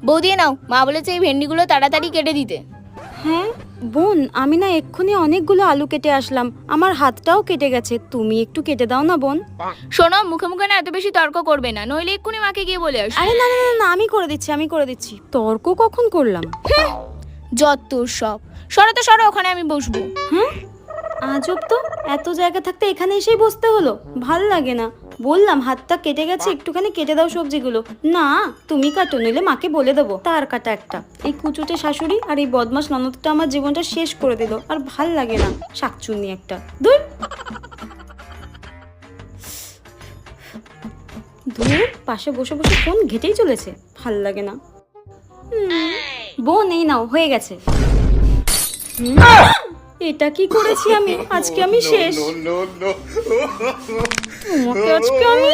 বউ দিয়ে নাও, মা বলেছে এই ভেন্ডিগুলো তাড়াতাড়ি কেটে দিতে। হ্যাঁ বোন, আমি না এক্ষুনি অনেকগুলো আলু কেটে আসলাম, আমার হাতটাও কেটে গেছে, তুমি একটু কেটে দাও না বোন। শোনো, মুখে মুখে না এত বেশি তর্ক করবে না, নইলে এক্ষুনি মাকে গিয়ে বলে আসো। আরে না না না না, আমি করে দিচ্ছি। তর্ক কখন করলাম? যত সব, সরো তো সরো, ওখানে আমি বসবো। হ্যাঁ আজব তো, এত জায়গা থাকতে এখানে এসেই বসতে হলো, ভাল লাগে না। বললাম হাতটা কেটে গেছে, একটুখানি কেটে দাও সবজিগুলো। না তুমি কাটো, নইলে মাকে বলে দেবো তার কাটা একটা। এই কুচুটে শাশুড়ি আর এই বদমাস ননদটা আমার জীবনটা শেষ করে দিল, আর ভাল লাগে না, শাকচুন্নি একটা। দূর দূর, পাশে বসে বসে ফোন ঘেটেই চলেছে, ভাল লাগে না। বোন এই নাও, হয়ে গেছে। এটা কি করেছি আমি, আজকে আমি শেষ। তোমাকে আজকে আমি